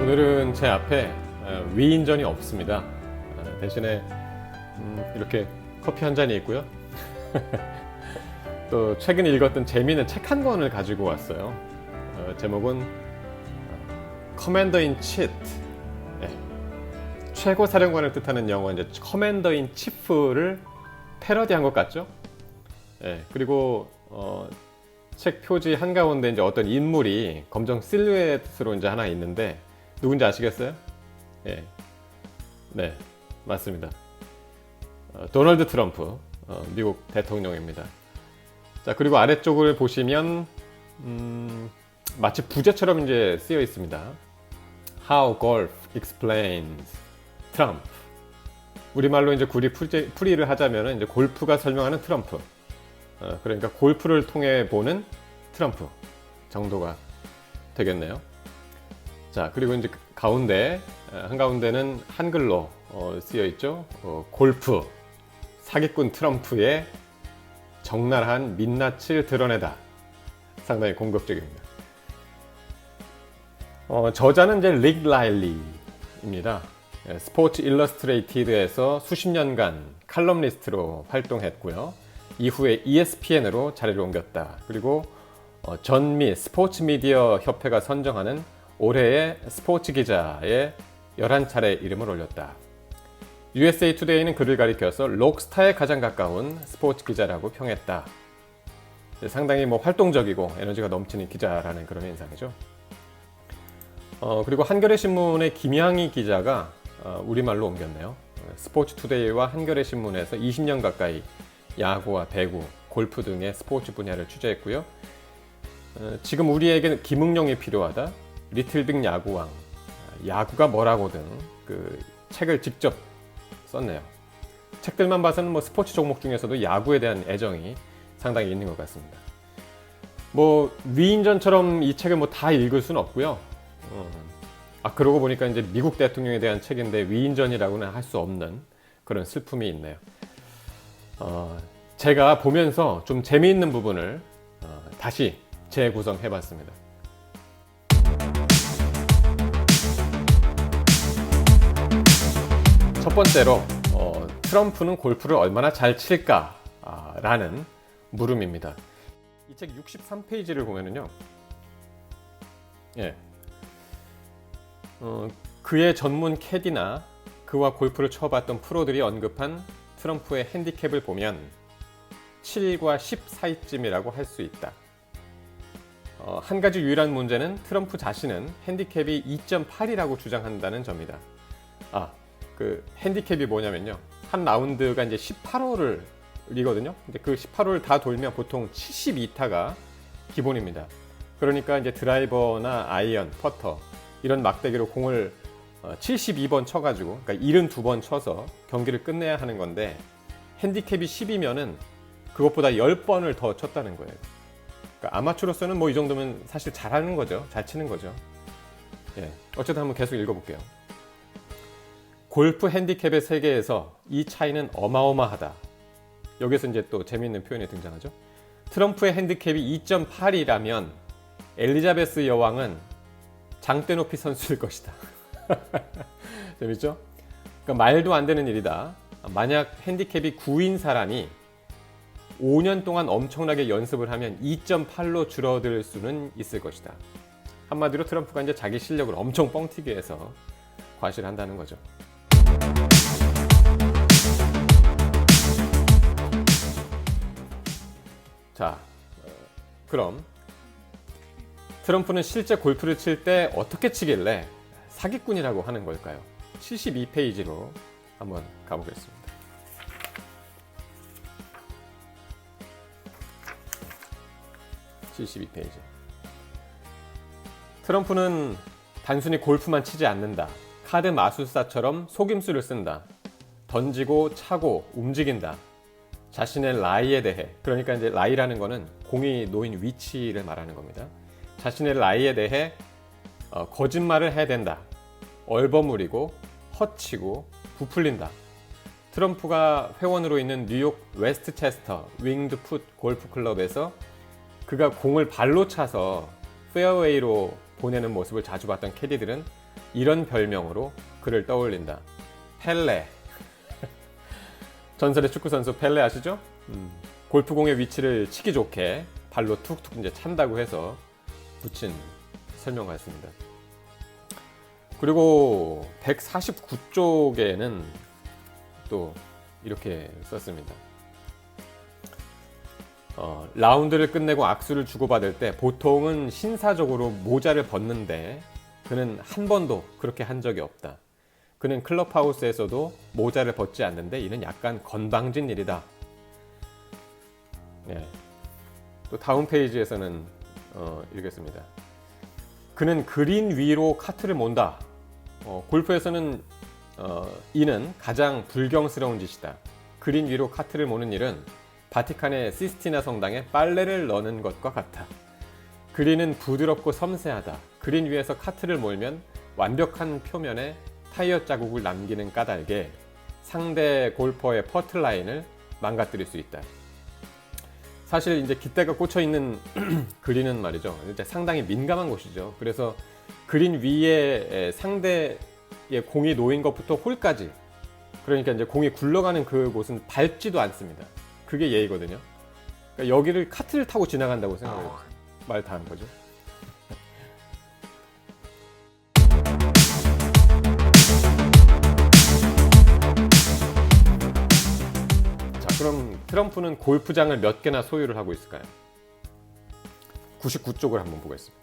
오늘은 제 앞에 위인전이 없습니다. 대신에 이렇게 커피 한 잔이 있고요. 또 최근 읽었던 재미있는 책 한 권을 가지고 왔어요. 제목은 커맨더 인 치프. 최고 사령관을 뜻하는 영어 이제 커맨더 인 치프를 패러디한 것 같죠? 그리고 책 표지 한가운데 이제 어떤 인물이 검정 실루엣으로 이제 하나 있는데 누군지 아시겠어요? 네, 맞습니다. 도널드 트럼프, 미국 대통령입니다. 자, 그리고 아래쪽을 보시면 마치 부제처럼 이제 쓰여 있습니다. How Golf Explains Trump. 우리말로 이제 풀이를 하자면 이제 골프가 설명하는 트럼프. 그러니까 골프를 통해 보는 트럼프 정도가 되겠네요. 자, 그리고 이제 가운데 한가운데는 한글로 쓰여 있죠. 골프 사기꾼 트럼프의 적나라한 민낯을 드러내다. 상당히 공격적입니다. 저자는 이제 릭 라일리입니다. 스포츠 일러스트레이티드에서 수십 년간 칼럼니스트로 활동했고요. 이후에 ESPN으로 자리를 옮겼다. 그리고 전미 스포츠 미디어 협회가 선정하는 올해의 스포츠 기자에 11차례 이름을 올렸다. USA 투데이는 그를 가리켜서 록스타에 가장 가까운 스포츠 기자라고 평했다. 상당히 활동적이고 에너지가 넘치는 기자라는 그런 인상이죠. 그리고 한겨레 신문의 김양희 기자가 우리말로 옮겼네요. 스포츠 투데이와 한겨레 신문에서 20년 가까이 야구와 배구, 골프 등의 스포츠 분야를 취재했고요. 지금 우리에게는 김응용이 필요하다. 리틀빅 야구왕, 야구가 뭐라고 등 그 책을 직접 썼네요. 책들만 봐서는 스포츠 종목 중에서도 야구에 대한 애정이 상당히 있는 것 같습니다. 위인전처럼 이 책을 다 읽을 수는 없고요. 그러고 보니까 이제 미국 대통령에 대한 책인데 위인전이라고는 할 수 없는 그런 슬픔이 있네요. 제가 보면서 좀 재미있는 부분을 다시 재구성해 봤습니다. 첫 번째로 트럼프는 골프를 얼마나 잘 칠까라는 물음입니다. 이 책 63페이지를 보면은요, 그의 전문 캐디나 그와 골프를 쳐봤던 프로들이 언급한 트럼프의 핸디캡을 보면 7과 10 사이쯤이라고 할 수 있다. 한 가지 유일한 문제는 트럼프 자신은 핸디캡이 2.8이라고 주장한다는 점이다. 그 핸디캡이 뭐냐면요, 한 라운드가 이제 18홀이거든요. 이제 그 18홀을 다 돌면 보통 72타가 기본입니다. 그러니까 이제 드라이버나 아이언, 퍼터 이런 막대기로 공을 72번 쳐가지고, 그러니까 72번 쳐서 경기를 끝내야 하는 건데, 핸디캡이 10이면은 그것보다 10번을 더 쳤다는 거예요. 그러니까 아마추어로서는 이 정도면 사실 잘하는 거죠. 잘 치는 거죠. 어쨌든 한번 계속 읽어볼게요. 골프 핸디캡의 세계에서 이 차이는 어마어마하다. 여기서 이제 또 재미있는 표현이 등장하죠. 트럼프의 핸디캡이 2.8이라면 엘리자베스 여왕은 장대 높이 선수일 것이다. 재밌죠? 그러니까 말도 안 되는 일이다. 만약 핸디캡이 9인 사람이 5년 동안 엄청나게 연습을 하면 2.8로 줄어들 수는 있을 것이다. 한마디로 트럼프가 이제 자기 실력을 엄청 뻥튀기 해서 과시한다는 거죠. 자, 그럼 트럼프는 실제 골프를 칠 때 어떻게 치길래 사기꾼이라고 하는 걸까요? 72페이지로 한번 가보겠습니다. 트럼프는 단순히 골프만 치지 않는다. 카드 마술사처럼 속임수를 쓴다. 던지고 차고 움직인다. 자신의 라이에 대해, 그러니까 이제 라이라는 거는 공이 놓인 위치를 말하는 겁니다. 자신의 라이에 대해 거짓말을 해야 된다. 얼버무리고 헛치고 부풀린다. 트럼프가 회원으로 있는 뉴욕 웨스트체스터 윙드풋 골프 클럽에서 그가 공을 발로 차서 페어웨이로 보내는 모습을 자주 봤던 캐디들은 이런 별명으로 그를 떠올린다. 펠레. 전설의 축구 선수 펠레 아시죠? 골프공의 위치를 치기 좋게 발로 툭툭 이제 찬다고 해서 붙인 설명 같습니다. 그리고 149쪽에는 또 이렇게 썼습니다. 라운드를 끝내고 악수를 주고받을 때 보통은 신사적으로 모자를 벗는데 그는 한 번도 그렇게 한 적이 없다. 그는 클럽하우스에서도 모자를 벗지 않는데 이는 약간 건방진 일이다. 네. 또 다음 페이지에서는 읽겠습니다. 그는 그린 위로 카트를 몬다. 골프에서는 이는 가장 불경스러운 짓이다. 그린 위로 카트를 모는 일은 바티칸의 시스티나 성당에 빨래를 넣는 것과 같아. 그린은 부드럽고 섬세하다. 그린 위에서 카트를 몰면 완벽한 표면에 타이어 자국을 남기는 까닭에 상대 골퍼의 퍼트 라인을 망가뜨릴 수 있다. 사실 이제 깃대가 꽂혀 있는 그린은 말이죠. 이제 상당히 민감한 곳이죠. 그래서 그린 위에 상대의 공이 놓인 것부터 홀까지, 그러니까 이제 공이 굴러가는 그곳은 밟지도 않습니다. 그게 예의거든요. 그러니까 여기를 카트를 타고 지나간다고 생각해요. 말 다 한 거죠. 자, 그럼 트럼프는 골프장을 몇 개나 소유를 하고 있을까요? 99쪽을 한번 보겠습니다.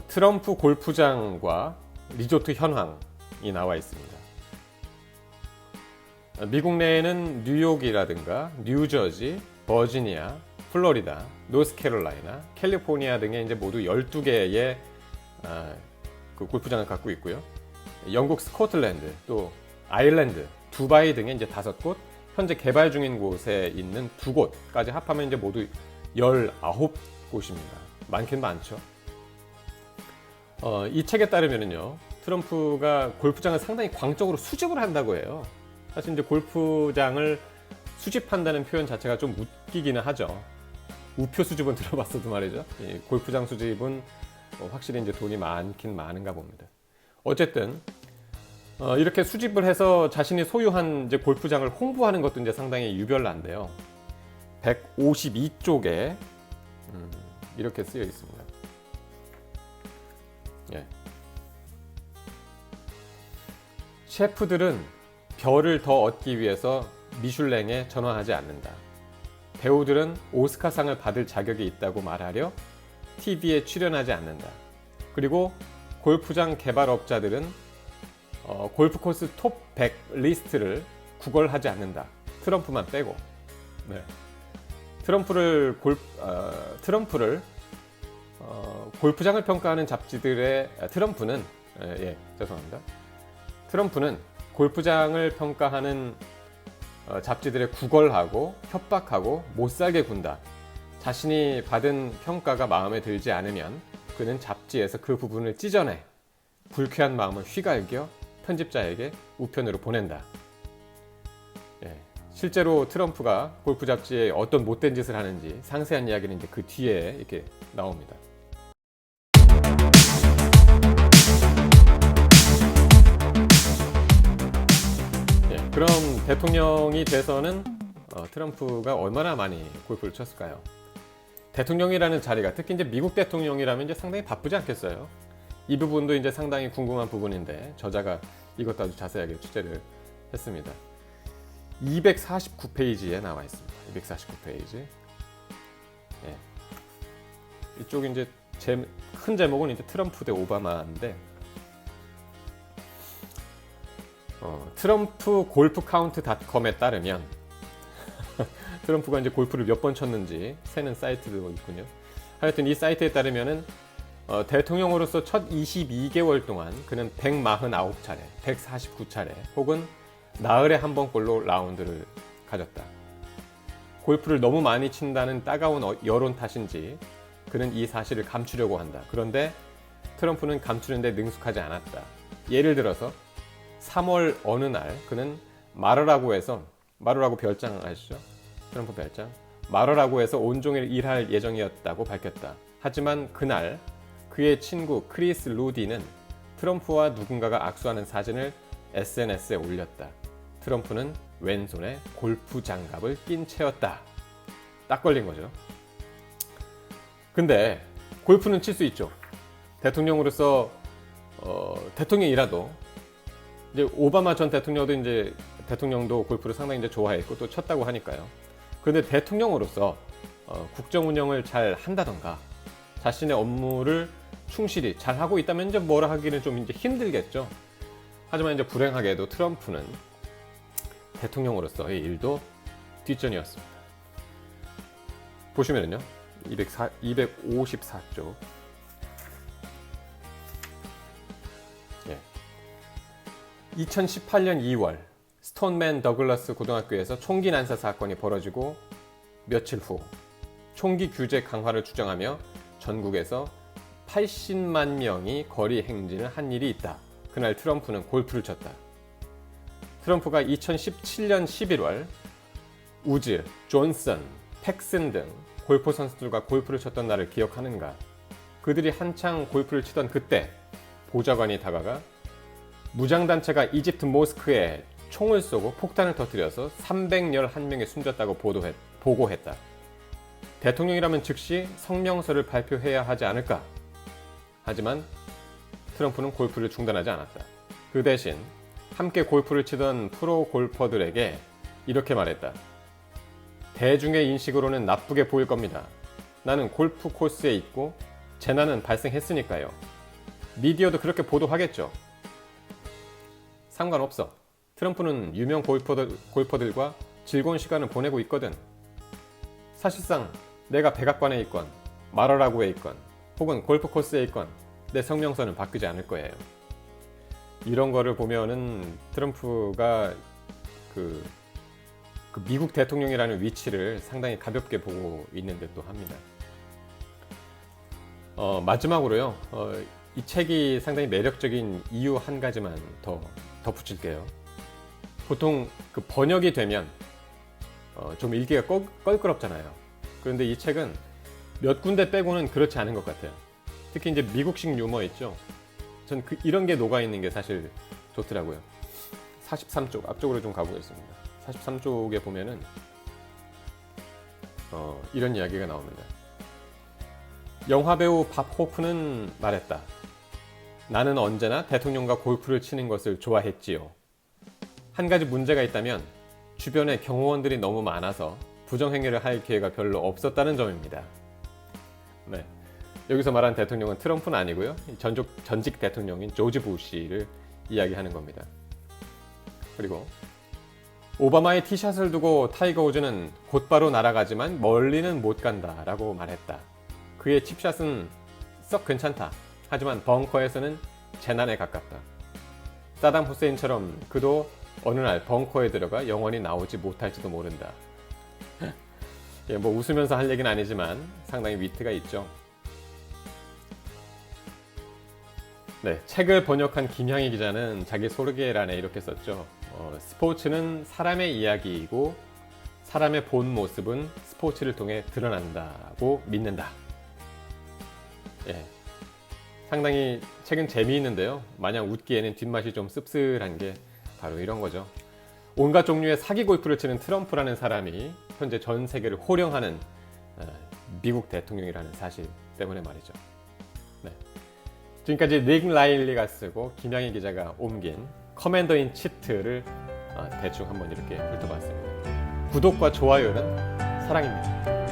트럼프 골프장과 리조트 현황이 나와 있습니다. 미국 내에는 뉴욕이라든가 뉴저지, 버지니아, 플로리다, 노스캐롤라이나, 캘리포니아 등의 이제 모두 12개의 그 골프장을 갖고 있고요. 영국 스코틀랜드, 또 아일랜드, 두바이 등의 이제 5곳, 현재 개발 중인 곳에 있는 2곳까지 합하면 이제 모두 19곳입니다. 많긴 많죠. 이 책에 따르면요, 트럼프가 골프장을 상당히 광적으로 수집을 한다고 해요. 사실 이제 골프장을 수집한다는 표현 자체가 좀 웃기기는 하죠. 우표 수집은 들어봤어도 말이죠. 이 골프장 수집은 확실히 이제 돈이 많긴 많은가 봅니다. 어쨌든 이렇게 수집을 해서 자신이 소유한 이제 골프장을 홍보하는 것도 이제 상당히 유별난데요. 152쪽에 이렇게 쓰여 있습니다. 예. 셰프들은 별을 더 얻기 위해서 미슐랭에 전화하지 않는다. 배우들은 오스카상을 받을 자격이 있다고 말하려 TV에 출연하지 않는다. 그리고 골프장 개발업자들은 골프코스 톱 100 리스트를 구걸하지 않는다. 트럼프만 빼고. 네. 트럼프를 골프장을 평가하는 잡지들의 트럼프는 골프장을 평가하는 잡지들의 구걸하고 협박하고 못살게 군다. 자신이 받은 평가가 마음에 들지 않으면 그는 잡지에서 그 부분을 찢어내 불쾌한 마음을 휘갈겨 편집자에게 우편으로 보낸다. 예, 실제로 트럼프가 골프 잡지에 어떤 못된 짓을 하는지 상세한 이야기는 이제 그 뒤에 이렇게 나옵니다. 그럼 대통령이 돼서는 트럼프가 얼마나 많이 골프를 쳤을까요? 대통령이라는 자리가 특히 이제 미국 대통령이라면 이제 상당히 바쁘지 않겠어요? 이 부분도 이제 상당히 궁금한 부분인데 저자가 이것도 아주 자세하게 취재를 했습니다. 249페이지에 나와 있습니다. 249페이지. 네. 이쪽 이제 큰 제목은 이제 트럼프 대 오바마인데. 트럼프 골프 카운트.com에 따르면 트럼프가 이제 골프를 몇 번 쳤는지 세는 사이트도 있군요. 하여튼 이 사이트에 따르면은 대통령으로서 첫 22개월 동안 그는 149차례, 149차례 혹은 나흘에 한 번꼴로 라운드를 가졌다. 골프를 너무 많이 친다는 따가운 여론 탓인지 그는 이 사실을 감추려고 한다. 그런데 트럼프는 감추는데 능숙하지 않았다. 예를 들어서 3월 어느 날 그는 마르라고에서, 마르라고 별장 아시죠? 트럼프 별장. 말하라고 해서 온종일 일할 예정이었다고 밝혔다. 하지만 그날 그의 친구 크리스 루디는 트럼프와 누군가가 악수하는 사진을 SNS에 올렸다. 트럼프는 왼손에 골프 장갑을 낀 채였다. 딱 걸린 거죠. 근데 골프는 칠 수 있죠. 대통령으로서 대통령이라도 이제 오바마 전 대통령도 골프를 상당히 이제 좋아했고 또 쳤다고 하니까요. 그런데 대통령으로서 국정 운영을 잘 한다던가 자신의 업무를 충실히 잘 하고 있다면 이제 뭐라 하기는 좀 이제 힘들겠죠. 하지만 이제 불행하게도 트럼프는 대통령으로서의 일도 뒷전이었습니다. 보시면은요, 254쪽. 예. 2018년 2월 스톤맨 더글라스 고등학교에서 총기 난사 사건이 벌어지고 며칠 후 총기 규제 강화를 주장하며 전국에서 80만 명이 거리 행진을 한 일이 있다. 그날 트럼프는 골프를 쳤다. 트럼프가 2017년 11월 우즈, 존슨, 팩슨 등 골프 선수들과 골프를 쳤던 날을 기억하는가? 그들이 한창 골프를 치던 그때 보좌관이 다가가 무장단체가 이집트 모스크에 총을 쏘고 폭탄을 터뜨려서 311명이 숨졌다고 보고했다. 대통령이라면 즉시 성명서를 발표해야 하지 않을까? 하지만 트럼프는 골프를 중단하지 않았다. 그 대신 함께 골프를 치던 프로 골퍼들에게 이렇게 말했다. 대중의 인식으로는 나쁘게 보일 겁니다. 나는 골프 코스에 있고 재난은 발생했으니까요. 미디어도 그렇게 보도하겠죠. 상관없어. 트럼프는 유명 골퍼들과 즐거운 시간을 보내고 있거든. 사실상 내가 백악관에 있건 마러라고에 있건 혹은 골프 코스에 있건 내 성명서는 바뀌지 않을 거예요. 이런 거를 보면은 트럼프가 그 미국 대통령이라는 위치를 상당히 가볍게 보고 있는 듯도 합니다. 마지막으로요. 이 책이 상당히 매력적인 이유 한 가지만 더 덧붙일게요. 보통 그 번역이 되면 좀 읽기가 껄끄럽잖아요. 그런데 이 책은 몇 군데 빼고는 그렇지 않은 것 같아요. 특히 이제 미국식 유머 있죠. 전 이런 게 녹아 있는 게 사실 좋더라고요. 43쪽 앞쪽으로 좀 가보겠습니다. 43쪽에 보면은 이런 이야기가 나옵니다. 영화배우 밥 호프는 말했다. 나는 언제나 대통령과 골프를 치는 것을 좋아했지요. 한 가지 문제가 있다면 주변에 경호원들이 너무 많아서 부정행위를 할 기회가 별로 없었다는 점입니다. 네. 여기서 말한 대통령은 트럼프는 아니고요. 전직 대통령인 조지 부시를 이야기하는 겁니다. 그리고 오바마의 티샷을 두고 타이거 우즈는 곧바로 날아가지만 멀리는 못 간다 라고 말했다. 그의 칩샷은 썩 괜찮다. 하지만 벙커에서는 재난에 가깝다. 사담 후세인처럼 그도 어느 날 벙커에 들어가 영원히 나오지 못할지도 모른다. 예, 뭐 웃으면서 할 얘기는 아니지만 상당히 위트가 있죠. 네, 책을 번역한 김향희 기자는 자기 소개란에 이렇게 썼죠. 스포츠는 사람의 이야기이고 사람의 본 모습은 스포츠를 통해 드러난다고 믿는다. 예, 상당히 책은 재미있는데요. 마냥 웃기에는 뒷맛이 좀 씁쓸한 게 바로 이런 거죠. 온갖 종류의 사기 골프를 치는 트럼프라는 사람이 현재 전 세계를 호령하는 미국 대통령이라는 사실 때문에 말이죠. 네. 지금까지 닉 라일리가 쓰고 김양희 기자가 옮긴 커맨더 인 치트를 대충 한번 이렇게 훑어봤습니다. 구독과 좋아요는 사랑입니다.